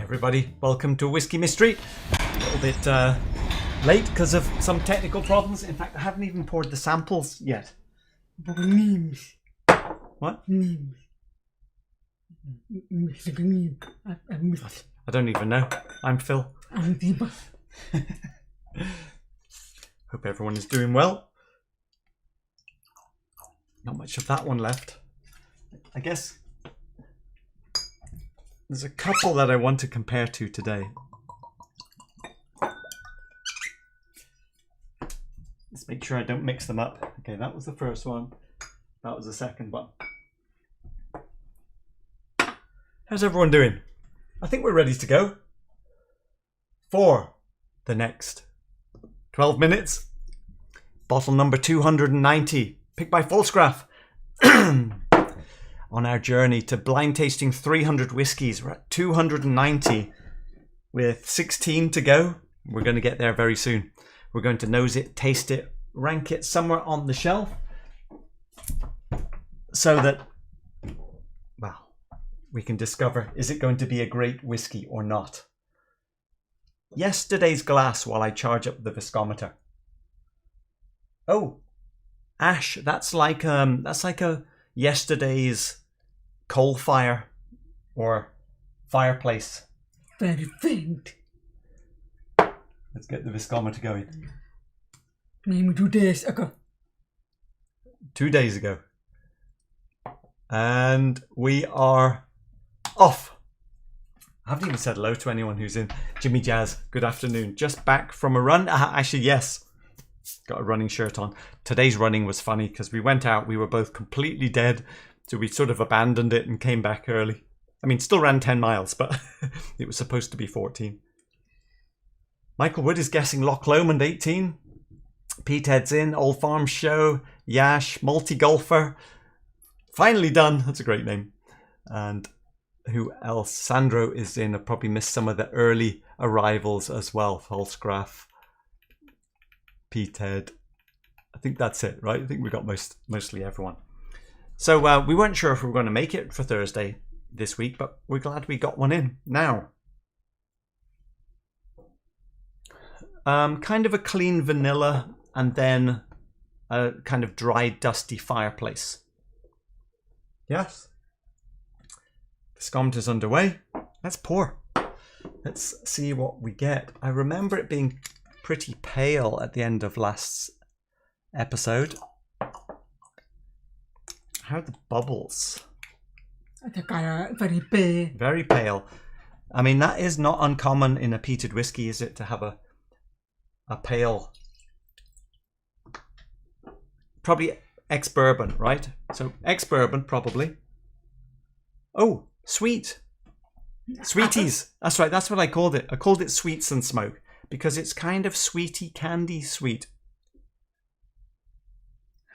Everybody, welcome to Whiskey Mystery. A little bit late because of some technical problems. In fact, I haven't even poured the samples yet. Nevis. What? Nevis. I don't even know. I'm Phil. I'm Diva. Hope everyone is doing well. Not much of that one left. I guess there's a couple that I want to compare to today. Let's make sure I don't mix them up. Okay, that was the first one. That was the second one. How's everyone doing? I think we're ready to go for the next 12 minutes. Bottle number 290, picked by Falsgraf. On our journey to blind tasting 300 whiskies. We're at 290 with 16 to go. We're going to get there very soon. We're going to nose it, taste it, rank it somewhere on the shelf so that, well, we can discover, is it going to be a great whiskey or not? Yesterday's glass while I charge up the viscometer. Oh, ash. That's like a yesterday's coal fire or fireplace. Very faint. Let's get the viscometer going. Maybe 2 days ago. 2 days ago. And we are off. I haven't even said hello to anyone who's in. Jimmy Jazz, good afternoon. Just back from a run. Actually, yes. Got a running shirt on. Today's running was funny because we went out. We were both completely dead. So we sort of abandoned it and came back early. I mean, still ran 10 miles, but it was supposed to be 14. Michael Wood is guessing Loch Lomond 18. Peathead's in. Old Farm Show. Yash. Multi-golfer. Finally done. That's a great name. And who else? Sandro is in. I probably missed some of the early arrivals as well. Falsgraf. Peathead. I think that's it, right? I think we got mostly everyone. So we weren't sure if we were going to make it for Thursday this week, but we're glad we got one in now. Kind of a clean vanilla and then a kind of dry, dusty fireplace. Yes. Viscometer's underway. Let's pour. Let's see what we get. I remember it being pretty pale at the end of last episode. How are the bubbles? I think very pale. Very pale. I mean, that is not uncommon in a peated whiskey, is it? To have a pale, probably ex-bourbon, right? So ex-bourbon, probably. Oh, sweet. Sweeties. That's right. That's what I called it. I called it sweets and smoke because it's kind of sweety candy sweet.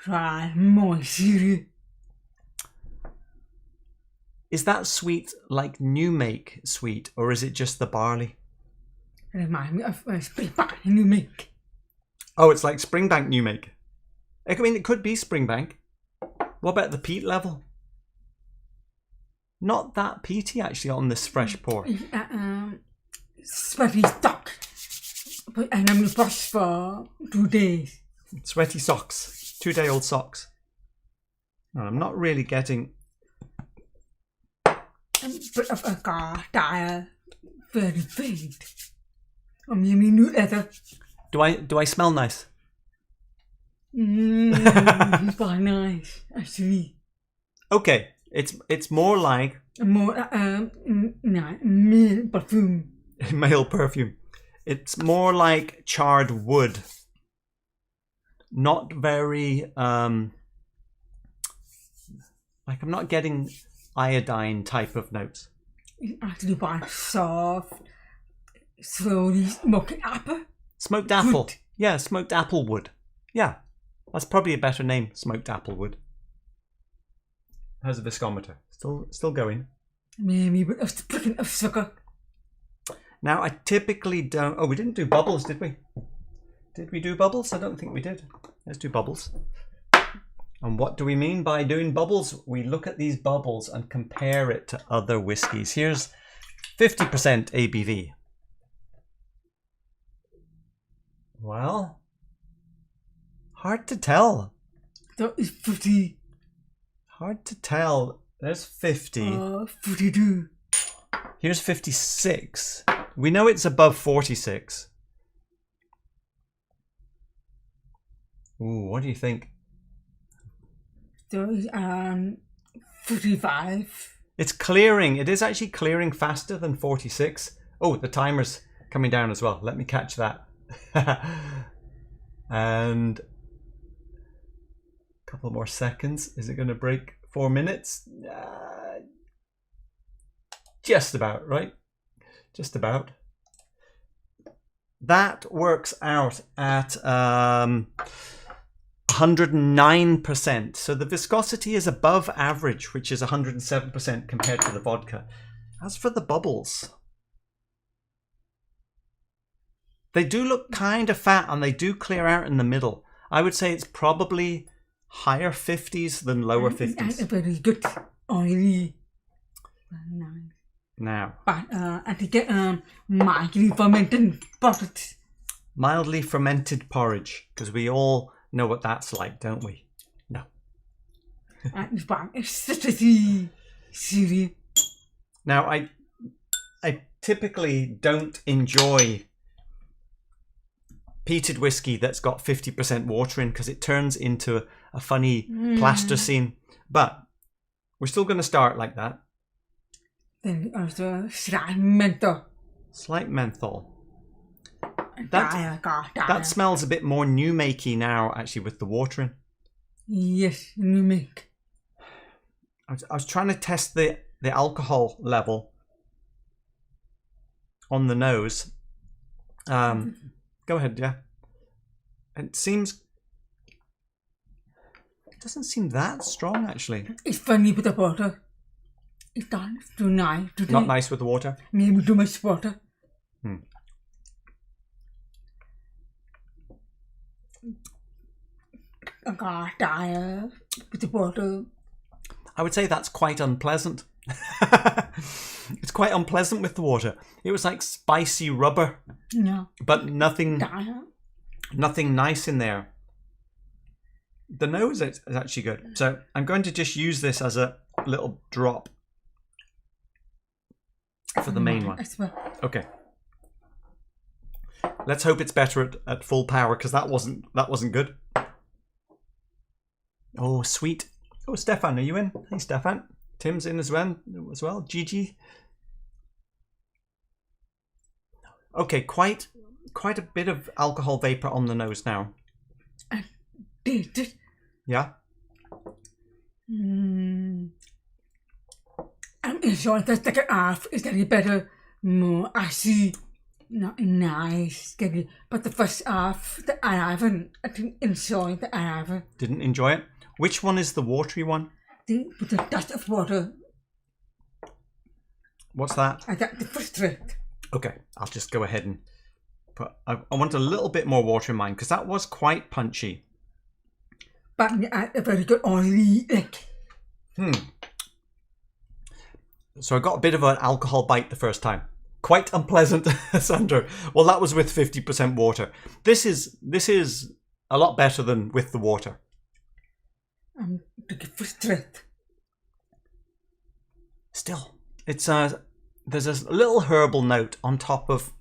Right, moisture. Is that sweet like new make sweet, or is it just the barley? Remind me of Springbank new make. Oh, it's like Springbank new make. I mean, it could be Springbank. What about the peat level? Not that peaty actually on this fresh pour. Sweaty stock. And I'm lost for 2 days. Sweaty socks. 2-day-old socks. No, I'm not really getting. Bit of a car tire. Very faint. Maybe new leather. Do I smell nice? Very nice, actually. Okay, it's more like More male perfume. male perfume. It's more like charred wood. Not very like I'm not getting iodine type of notes. Actually, by soft, slowly smoking apple. Smoked apple. Wood. Yeah, smoked apple wood. Yeah, that's probably a better name. Smoked apple wood. How's the viscometer? Still going. Maybe a sprinkle of sugar. Now I typically don't. Oh, we didn't do bubbles, did we? Did we do bubbles? I don't think we did. Let's do bubbles. And what do we mean by doing bubbles? We look at these bubbles and compare it to other whiskies. Here's 50% ABV. Well, hard to tell. That is 50. Hard to tell. There's 50. 42. Here's 56. We know it's above 46. Ooh, what do you think? There is 45. It's clearing. It is actually clearing faster than 46. Oh, the timer's coming down as well. Let me catch that. And a couple more seconds. Is it going to break 4 minutes? Just about, right? Just about. That works out at 109%. So the viscosity is above average, which is 107% compared to the vodka. As for the bubbles, they do look kind of fat and they do clear out in the middle. I would say it's probably higher 50s than lower 50s. Very good, oily. Very nice. Now, But I think mildly fermented porridge. mildly fermented porridge, because we all know what that's like, don't we? No. And it's citrusy, syrupy. Now, I typically don't enjoy peated whiskey that's got 50% water in because it turns into a funny plasticine. But we're still going to start like that. Then also slight menthol. Slight menthol. That smells a bit more new makey now, actually, with the water in. Yes, new make. I was trying to test the alcohol level on the nose. Go ahead, yeah. It doesn't seem that strong, actually. It's funny with the water. It's too nice. Not nice with the water? Maybe too much water. I got tired with the water. I would say that's quite unpleasant. It's quite unpleasant with the water. It was like spicy rubber. No. But nothing Tired. nice in there. The nose is actually good. So I'm going to just use this as a little drop for the main one. Okay. Let's hope it's better at full power, because that wasn't good. Oh, sweet. Oh, Stefan, are you in? Hey, Stefan. Tim's in as well. Gigi. Okay, quite a bit of alcohol vapor on the nose now. I did it. Yeah. I'm enjoying the second half. It's getting better, more icy, not nice, getting. But the first half, I didn't enjoy the I haven't. Didn't enjoy it. Which one is the watery one? With the dust of water. What's that? I got the first drink. Okay, I'll just go ahead and put. I want a little bit more water in mine because that was quite punchy. But a very good oily like. So I got a bit of an alcohol bite the first time. Quite unpleasant, Sandra. Well, that was with 50% water. This is a lot better than with the water. The first drink. Still, it's there's a little herbal note on top of.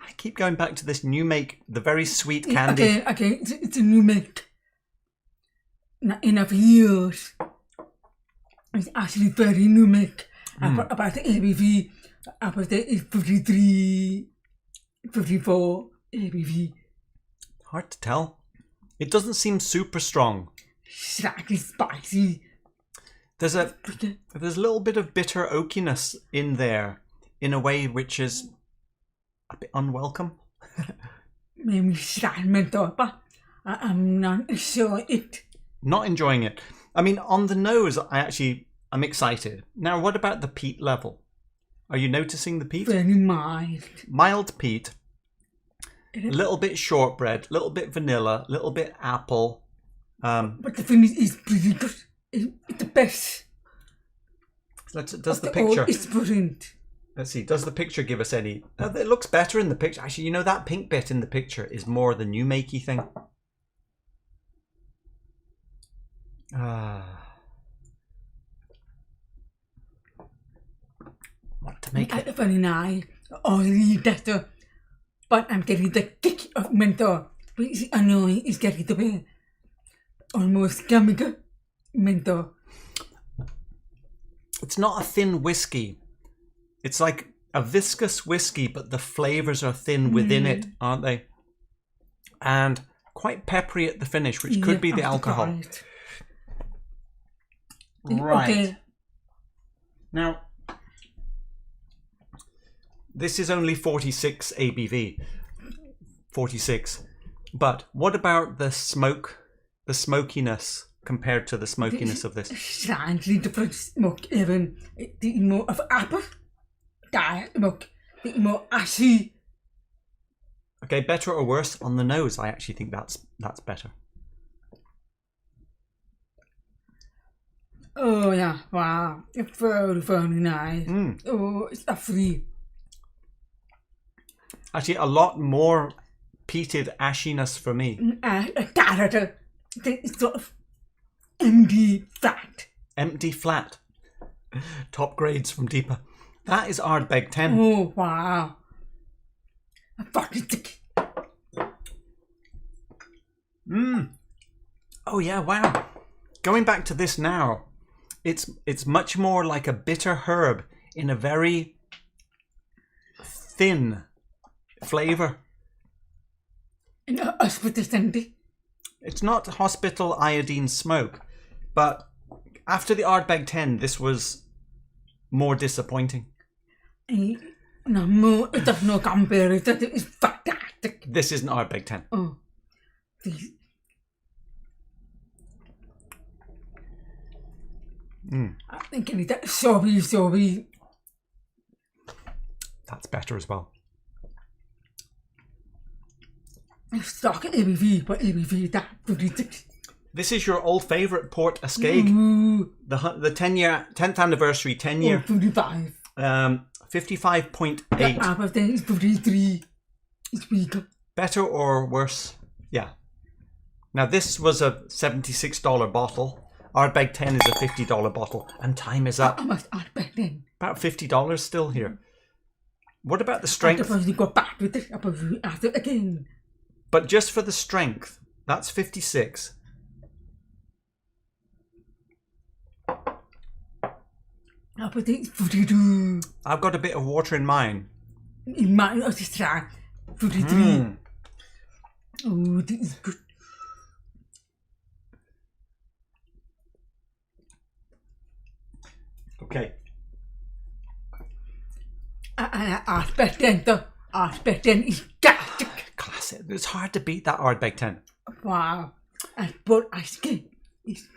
I keep going back to this new make, the very sweet candy. Okay, it's a new make. Not enough years. It's actually very new make. About the ABV, about the 53, 54 ABV. Hard to tell. It doesn't seem super strong. Slightly spicy. There's a little bit of bitter oakiness in there, in a way which is a bit unwelcome. Maybe slight menthol, but I'm not sure it. Not enjoying it. I mean, on the nose, I'm excited. Now, what about the peat level? Are you noticing the peat? Very mild. Mild peat. A little bit shortbread, a little bit vanilla, a little bit apple. But the finish is pretty good. It's the best. Does the picture? It's brilliant. Let's see. Does the picture give us any? It looks better in the picture. Actually, you know, that pink bit in the picture is more the new makey thing. What to make it? Very nice, oily better, but I'm getting the kick of menthol, which is annoying. It's getting to be almost chemical menthol. It's not a thin whiskey. It's like a viscous whiskey, but the flavors are thin within it, aren't they? And quite peppery at the finish, which could be the alcohol. Right. Okay. Now, this is only 46 ABV. 46. But what about the smoke, the smokiness compared to the smokiness of this? Slightly different smoke, even the more of apple, diet smoke, the more ashy. Okay, better or worse on the nose? I actually think that's better. Oh yeah, wow, it's very, very nice. Oh, it's lovely. Actually, a lot more peated ashiness for me. A character, it's sort of empty flat. Empty flat. Top grades from Deepa. That is Ardbeg 10. Oh wow. A fucking stick. Oh yeah, wow. Going back to this now, it's much more like a bitter herb in a very thin flavour. It's not hospital iodine smoke, but after the Ardbeg 10, this was more disappointing. No, it does not compare. It is fantastic. This isn't Ardbeg 10. Oh, please. I think I need that sobby. That's better as well. Stock ABV, but ABV that 56. This is your old favourite Port Ascaig. The 10th anniversary, 10 year. 55. 55.8. It's 53. It's weaker. Better or worse? Yeah. Now this was a $76 bottle. Ardbeg 10 is a $50 bottle. And time is up. How much Ardbeg 10? About $50 still here. What about the strength? I suppose you go back with it. I suppose you ask it again. But just for the strength, that's 56. I put it 42. I've got a bit of water in mine. In mine, I just try 43. Oh, this is good. Okay. Ardbeg 10 though. Ardbeg 10 is classic. Classic. It's hard to beat that Ardbeg 10. Wow. And Port Ascaig is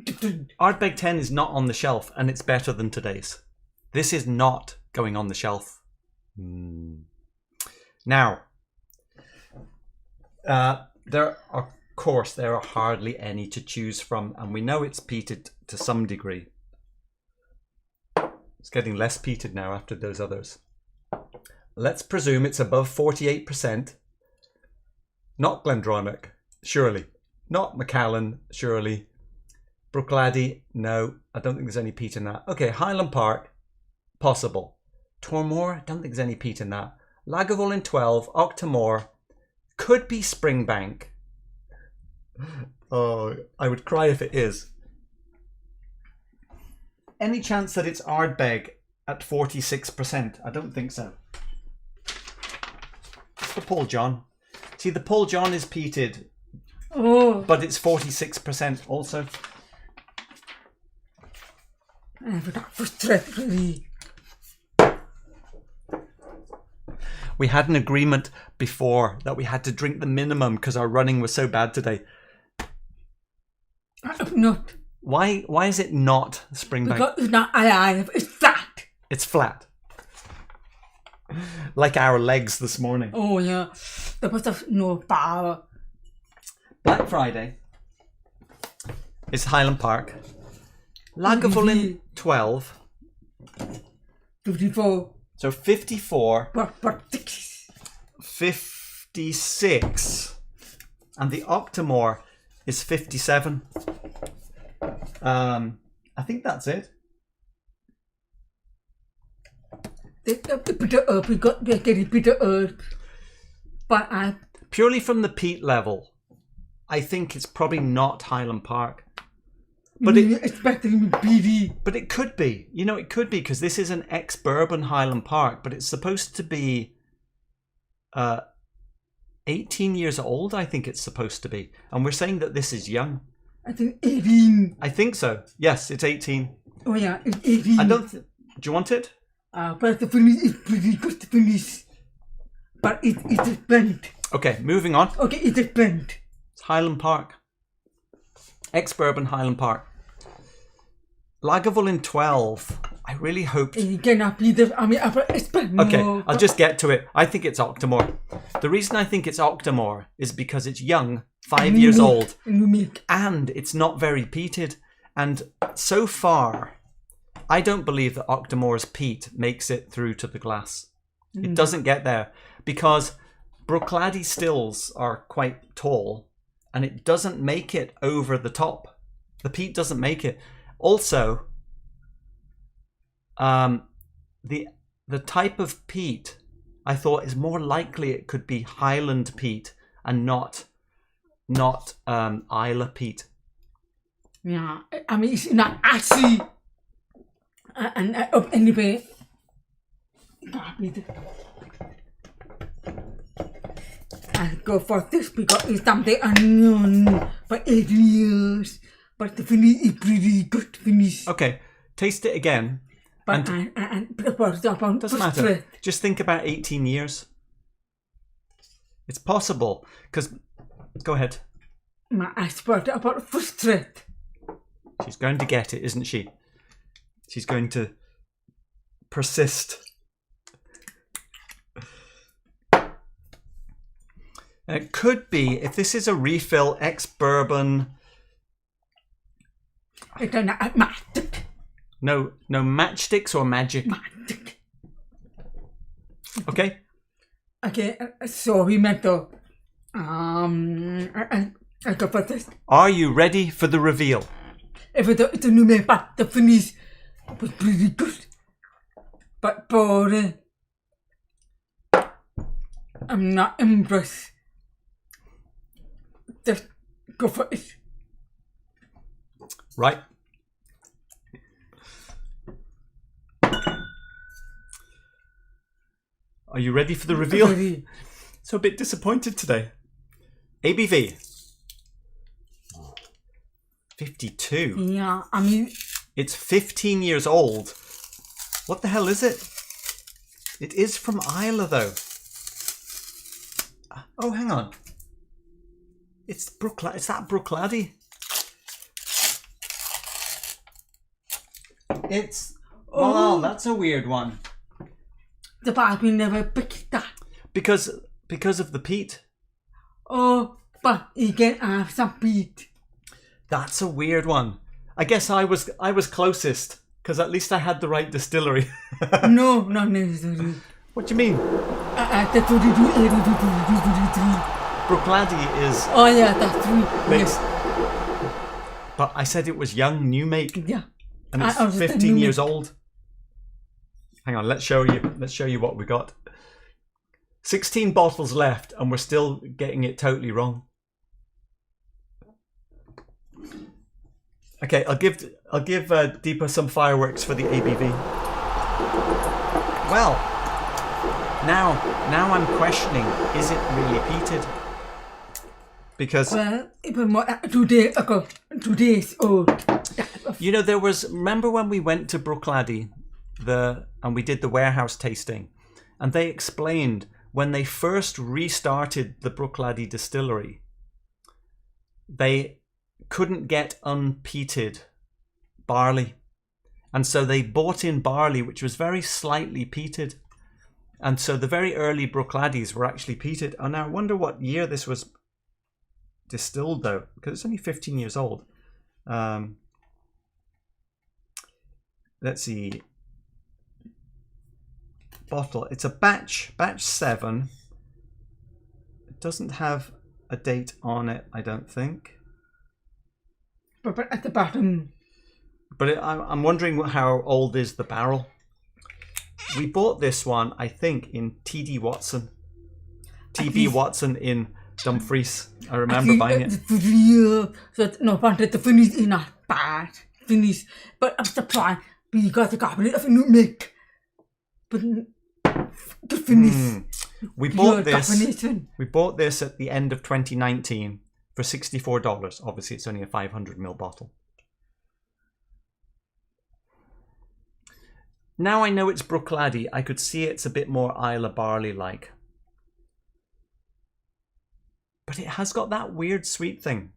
different. Ardbeg 10 is not on the shelf and it's better than today's. This is not going on the shelf. Now, there are hardly any to choose from, and we know it's peated to some degree. It's getting less peated now after those others. Let's presume it's above 48%. Not Glendronach, surely. Not Macallan, surely. Bruichladdich, no. I don't think there's any peat in that. Okay, Highland Park, possible. Tormore, I don't think there's any peat in that. Lagavulin 12, Octomore, could be Springbank. Oh, I would cry if it is. Any chance that it's Ardbeg at 46%? I don't think so. The Paul John. See, the Paul John is peated, but it's 46% also. We had an agreement before that we had to drink the minimum because our running was so bad today. Not. Why is it not Springbank? Because it's not alive, it's flat. It's flat. Like our legs this morning. Oh yeah, there was no power. Black Friday is Highland Park. Lagavulin 12. 54. So 54, but 56, and the Octomore is 57. I think that's it. Bitter herb, we got getting bitter herb. But Purely from the peat level, I think it's probably not Highland Park. But it's better than BD. But it could be. You know, it could be, because this is an ex-Bourbon Highland Park, but it's supposed to be 18 years old, I think it's supposed to be. And we're saying that this is young. I think 18. I think so. Yes, it's 18. Oh yeah, it's 18. I don't... Do you want it? But the finish is pretty good to finish. But it is bent. Okay, moving on. Okay, it is bent. It's Highland Park. Ex-Bourbon Highland Park. Lagavulin 12. I really hoped... It cannot be the... I mean, it's bent. No. Okay, I'll just get to it. I think it's Octomore. The reason I think it's Octomore is because it's young, 5 years old, and it's not very peated. And so far, I don't believe that Octomore's peat makes it through to the glass. It doesn't get there, because Bruichladdich stills are quite tall, and it doesn't make it over the top. The peat doesn't make it. Also, the type of peat, I thought, is more likely it could be Highland peat and not Isla peat. Yeah, I mean, it's not actually... And anyway... I'll go for this because it's something unknown for 8 years. But the finish is pretty good finish. Okay, taste it again. But Doesn't matter. Just think about 18 years. It's possible, because... Go ahead. I spoke about frustrate. She's going to get it, isn't she? She's going to persist. It could be, if this is a refill, ex-Bourbon... Magic. No matchsticks or magic? Magic. Okay. Okay, so we meant to... I go for this. Are you ready for the reveal? If it's a new make, but the finish was pretty good. But boring. I'm not impressed. Just go for it. Right. Are you ready for the reveal? Ready. So a bit disappointed today. ABV. 52. Yeah, I mean... It's 15 years old. What the hell is it? It is from Isla, though. Oh, hang on. It's that Bruichladdich. It's... Oh, that's a weird one. The Barbie never picked that. Because of the peat. Oh, but you can have some peat. That's a weird one. I guess I was closest, because at least I had the right distillery. No, not necessarily. What do you mean? The 22, 83. Bruichladdich is... Oh yeah, that's true. Makes, Yes. But I said it was young, new make. Yeah. And it's 15 years old. Hang on, let's show you what we got. 16 bottles left, and we're still getting it totally wrong. Okay, I'll give Deepa some fireworks for the ABV. Well, now I'm questioning: is it really peated? Because it was more 2 days ago. 2 days old. You know, remember when we went to Bruichladdich, and we did the warehouse tasting, and they explained when they first restarted the Bruichladdich distillery, they couldn't get unpeated barley, and so they bought in barley which was very slightly peated, and so the very early Bruichladdich were actually peated. And I wonder what year this was distilled, though, because it's only 15 years old. Let's see. bottle. It's a batch 7. It doesn't have a date on it, I don't think. But at the bottom. But I'm wondering how old is the barrel. We bought this one, I think, in TB Watson in Dumfries. I remember buying it. So no, but the finish is not bad. Finish, but I'm surprised we got the cabinet of a new make. But the finish. We bought this at the end of 2019 for $64. Obviously, it's only a 500ml bottle. Now I know it's Bruichladdich, I could see it's a bit more Isle of Barley like. But it has got that weird sweet thing.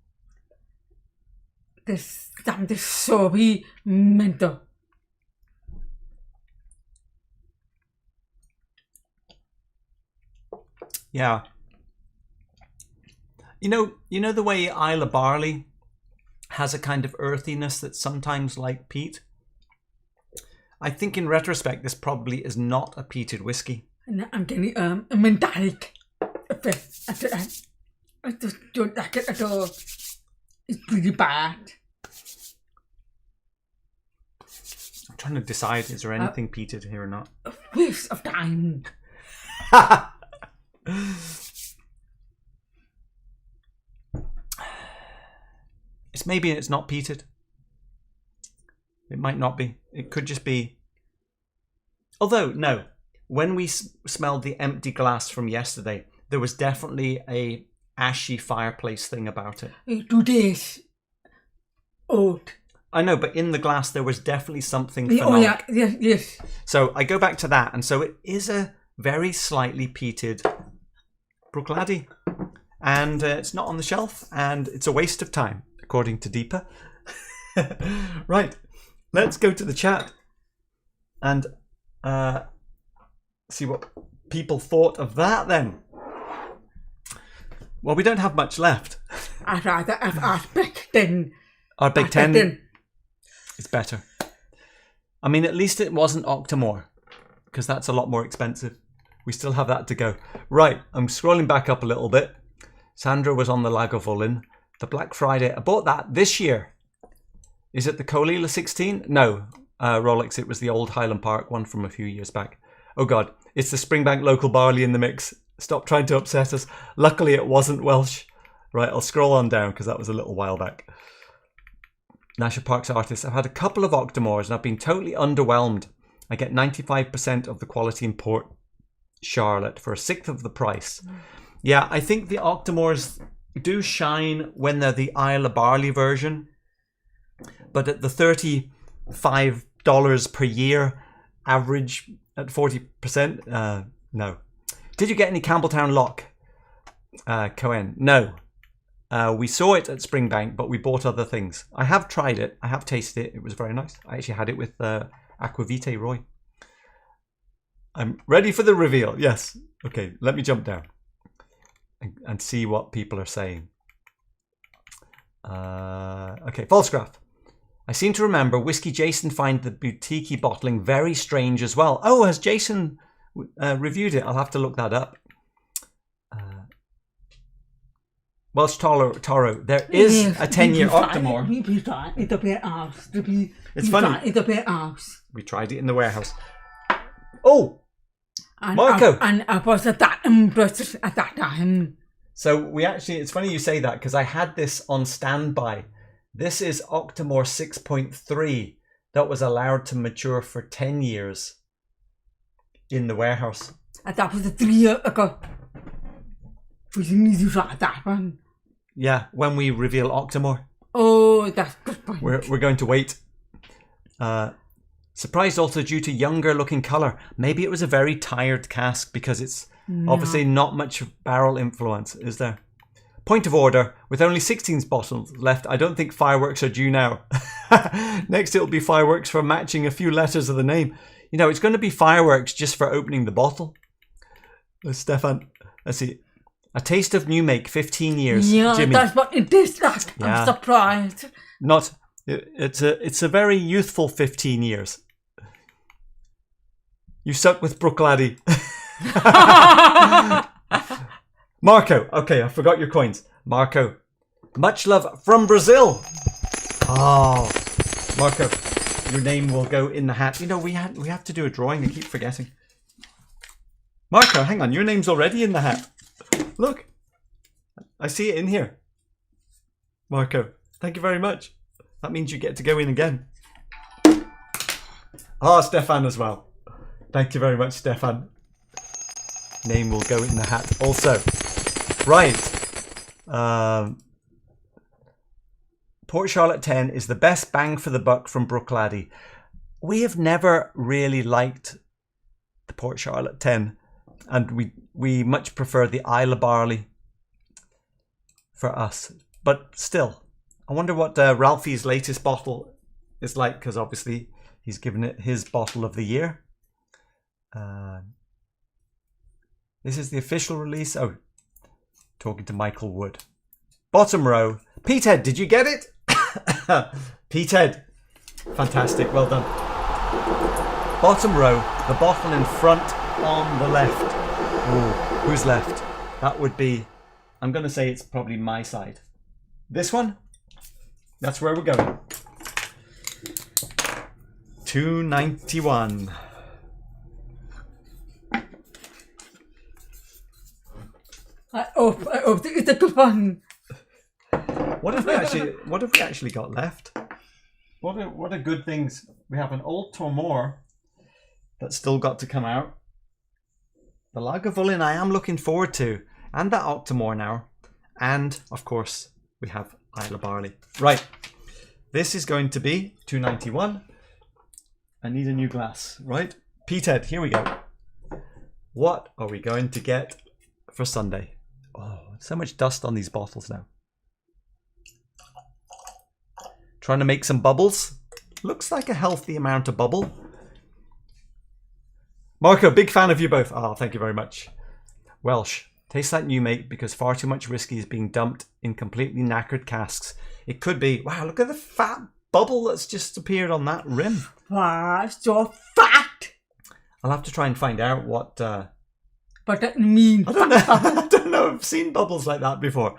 This soapy mental. Yeah. You know the way Isle of Barley has a kind of earthiness that's sometimes like peat? I think in retrospect this probably is not a peated whiskey. And I'm getting a metallic effect. I just don't like it at all. It's pretty bad. I'm trying to decide, is there anything peated here or not? A waste of time. Maybe it's not peated. It might not be. It could just be. Although, no. When we smelled the empty glass from yesterday, there was definitely a ashy fireplace thing about it. 2 days old. I know, but in the glass there was definitely something phenolic. Oh yeah, yes. So I go back to that, and so it is a very slightly peated Bruichladdich. And it's not on the shelf, and it's a waste of time, according to Deepa. Right. Let's go to the chat and see what people thought of that then. Well, we don't have much left. I'd rather have our Big Ten. Our Big Ten is better. I mean, at least it wasn't Octomore, because that's a lot more expensive. We still have that to go. Right, I'm scrolling back up a little bit. Sandra was on the Lagavulin. The Black Friday. I bought that this year. Is it the Clynelish 16? No, Rolex. It was the old Highland Park one from a few years back. Oh God, it's the Springbank local barley in the mix. Stop trying to upset us. Luckily, it wasn't Welsh. Right, I'll scroll on down because that was a little while back. National Parks artists. I've had a couple of Octomores and I've been totally underwhelmed. I get 95% of the quality in Port Charlotte for a sixth of the price. Yeah, I think the Octomores do shine when they're the Isle of Barley version. But at the $35 per year average at 40%, no. Did you get any Campbelltown Lock, Cohen? No. We saw it at Springbank, but we bought other things. I have tried it. I have tasted it. It was very nice. I actually had it with Aquavite Roy. I'm ready for the reveal. Yes. Okay, let me jump down and see what people are saying. Okay, Falsgraph. I seem to remember Whisky Jason find the boutique bottling very strange as well. Oh, has Jason reviewed it? I'll have to look that up. Welsh Toro, there is a 10-year Octomore. It's funny. We tried it in the warehouse. Oh, Marco. And I was at that time. So we actually, it's funny you say that because I had this on standby. This is Octomore 6.3 that was allowed to mature for 10 years in the warehouse. And that was 3 years ago. We need to try that one. Yeah, when we reveal Octomore. Oh, that's good point. We're going to wait. Surprised also due to younger looking colour. Maybe it was a very tired cask because it's obviously not much barrel influence, is there? Point of order, with only 16 bottles left, I don't think fireworks are due now. Next it'll be fireworks for matching a few letters of the name. You know, it's going to be fireworks just for opening the bottle. Stefan, let's see. A taste of new make, 15 years. Yeah, Jimmy. that's what it is like. Yeah. I'm surprised. It's a very youthful 15 years. You suck with Bruichladdich. Marco. Okay, I forgot your coins. Marco. Much love from Brazil. Oh, Marco, your name will go in the hat. You know, we have to do a drawing. I keep forgetting. Marco, hang on. Your name's already in the hat. Look. I see it in here. Marco, thank you very much. That means you get to go in again. Ah, Stefan as well. Thank you very much, Stefan. Name will go in the hat also. Right. Port Charlotte 10 is the best bang for the buck from Bruichladdich. We have never really liked the Port Charlotte 10, and we much prefer the Isle of Barley for us. But still, I wonder what Ralphie's latest bottle is like, because obviously he's given it his bottle of the year. This is the official release. Oh, talking to Michael Wood. Bottom row. Petehead, did you get it? Petehead. Fantastic, well done. Bottom row, the bottle in front on the left. Ooh, who's left? That would be, I'm going to say it's probably my side. This one? That's where we're going. 291. I hope it's a good one. What have we actually got left? What are good things? We have an Old Tormore that's still got to come out. The Lagavulin I am looking forward to, and that Octomore now, and of course we have Isle of Barley. Right, this is going to be 291. I need a new glass, right? Petehead, here we go. What are we going to get for Sunday? Oh, so much dust on these bottles now. Trying to make some bubbles. Looks like a healthy amount of bubble. Marco, big fan of you both. Oh, thank you very much. Welsh. Tastes like new make because far too much whiskey is being dumped in completely knackered casks. It could be. Wow, look at the fat bubble that's just appeared on that rim. Wow, so fat. I'll have to try and find out what... But that mean. I don't know. I don't know. I've seen bubbles like that before.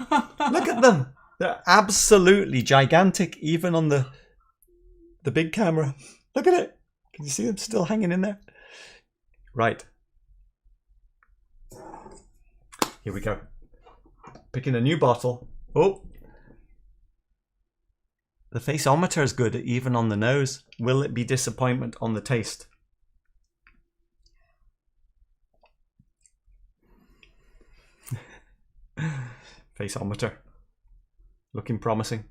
Look at them. They're absolutely gigantic, even on the big camera. Look at it. Can you see them still hanging in there? Right. Here we go. Picking a new bottle. Oh. The faceometer is good, even on the nose. Will it be disappointment on the taste? Faceometer. Looking promising.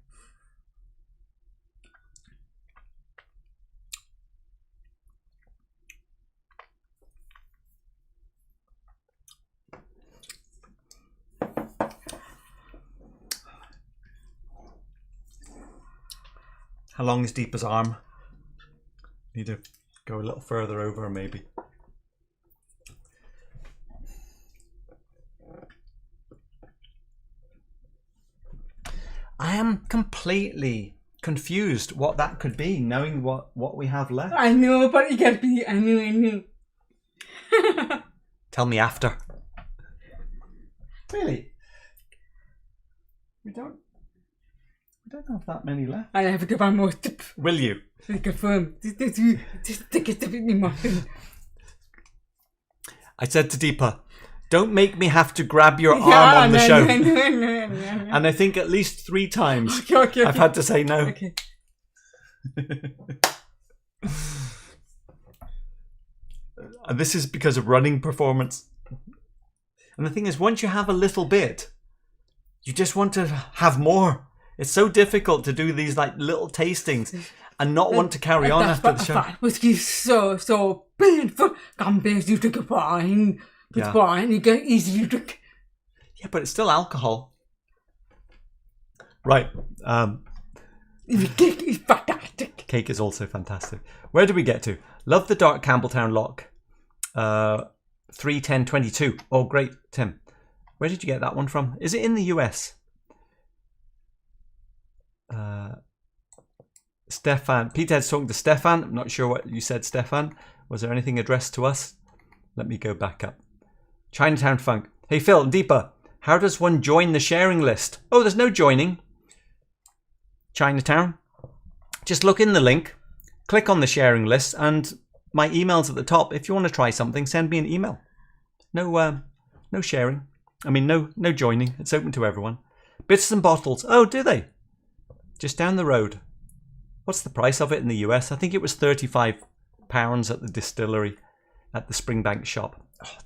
How long is Deepa's arm? Need to go a little further over maybe. I am completely confused what that could be, knowing what we have left. I know, but it can't be. I knew. Tell me after. Really? We don't have that many left. I have to give one more tip. Will you? To confirm. Just take it to me, Martin. I said to Deepa, don't make me have to grab your arm on the show. No. And I think at least 3 times Okay. I've had to say no. Okay. And this is because of running performance. And the thing is, once you have a little bit, you just want to have more. It's so difficult to do these like little tastings and not want to carry on after the show. Whiskey is so painful compared to the wine. With wine, you can easily drink. Yeah, but it's still alcohol. Right. The cake is fantastic. Cake is also fantastic. Where do we get to? Love the dark Campbelltown lock. 31022. Oh, great, Tim. Where did you get that one from? Is it in the US? Stefan. Peterhead's talking to Stefan. I'm not sure what you said, Stefan. Was there anything addressed to us? Let me go back up. Chinatown Funk. Hey Phil and Deepa, how does one join the sharing list? Oh, there's no joining. Chinatown. Just look in the link, click on the sharing list, and my email's at the top. If you want to try something, send me an email. No sharing. I mean, no joining. It's open to everyone. Bits and bottles. Oh, do they? Just down the road. What's the price of it in the US? I think it was £35 at the distillery at the Springbank shop. Oh,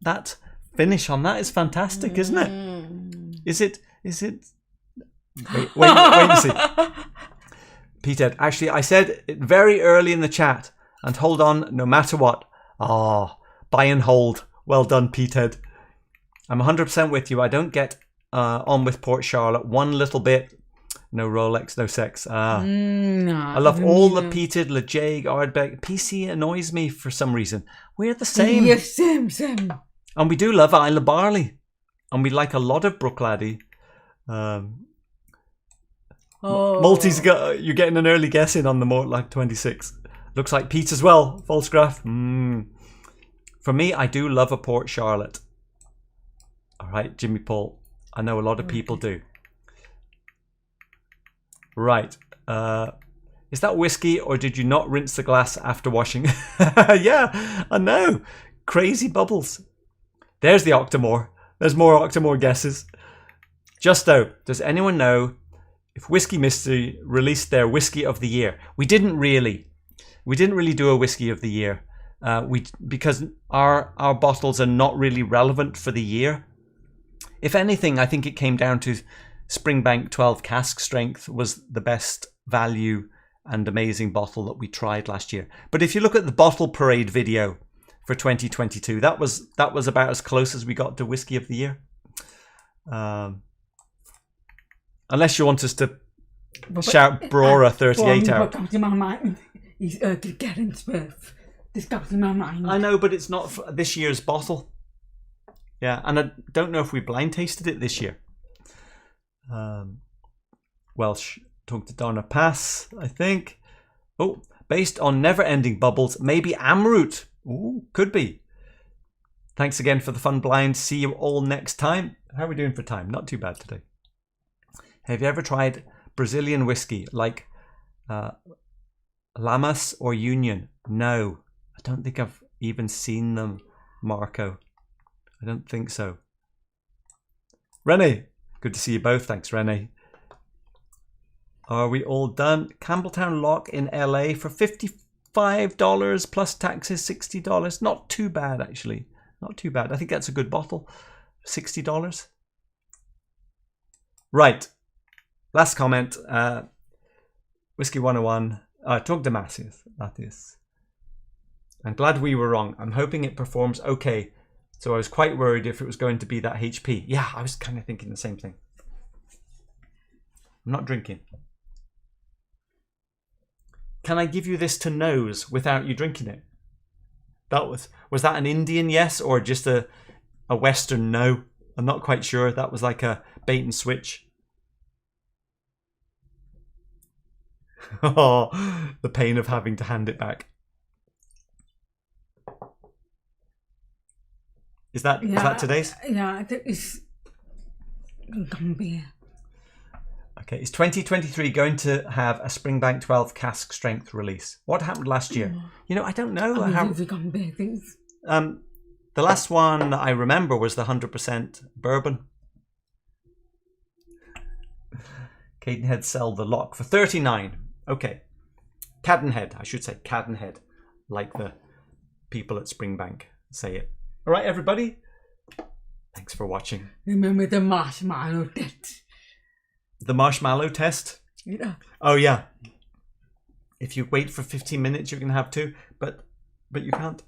that finish on that is fantastic, isn't it? Is it? Wait and see. Peter, actually, I said it very early in the chat, and hold on no matter what. Buy and hold. Well done, Peter. I'm 100% with you. I don't get on with Port Charlotte one little bit. No Rolex, no sex. I love all the peated, Laphroaig, Ardbeg. PC annoys me for some reason. We're the same. Yes, same. And we do love Isle of Barley. And we like a lot of Bruichladdich. Maltese, you're getting an early guess in on the Mortlach 26. Looks like Pete as well. False graph. For me, I do love a Port Charlotte. All right, Jimmy Paul. I know a lot of people do. Right. Is that whiskey, or did you not rinse the glass after washing? Yeah, I know. Crazy bubbles. There's the Octomore. There's more Octomore guesses. Justo, does anyone know if Whiskey Mystery released their Whiskey of the Year? We didn't really do a Whiskey of the Year. Because our bottles are not really relevant for the year. If anything, I think it came down to Springbank 12 cask strength was the best value and amazing bottle that we tried last year. But if you look at the bottle parade video for 2022, that was about as close as we got to Whiskey of the Year. Unless you want us to shout Brora 38 out. What comes to my mind is Cadenhead. This comes to my mind. I know, but it's not for this year's bottle. Yeah, and I don't know if we blind tasted it this year. Welsh talked to Donna Pass, I think. Oh, based on never-ending bubbles, maybe Amroot. Ooh, could be. Thanks again for the fun blind. See you all next time. How are we doing for time? Not too bad today. Have you ever tried Brazilian whiskey like Lamas or Union? No, I don't think I've even seen them, Marco. I don't think so. Rene, good to see you both. Thanks, Rene. Are we all done? Campbelltown Lock in LA for $55 plus taxes, $60. Not too bad, actually. Not too bad. I think that's a good bottle. $60. Right. Last comment. Whiskey 101. Talk to Massive. That is. I'm glad we were wrong. I'm hoping it performs okay. So I was quite worried if it was going to be that HP. Yeah, I was kind of thinking the same thing. I'm not drinking. Can I give you this to nose without you drinking it? That was that an Indian yes or just a Western no? I'm not quite sure. That was like a bait and switch. Oh, the pain of having to hand it back. Is that today's? Yeah, I think it's gonna be. Okay, is 2023 going to have a Springbank 12 cask strength release? What happened last year? You know, I don't know. The last one I remember was the 100% bourbon. Cadenhead sell the lock for $39. Okay. Cadenhead, I should say Cadenhead, like the people at Springbank say it. All right, everybody. Thanks for watching. Remember the marshmallow test. The marshmallow test? Yeah. Oh, yeah. If you wait for 15 minutes, you can have two, but you can't.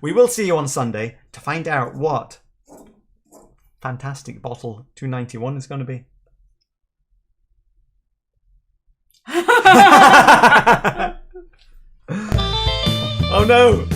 We will see you on Sunday to find out what fantastic bottle 291 is going to be. Oh, no.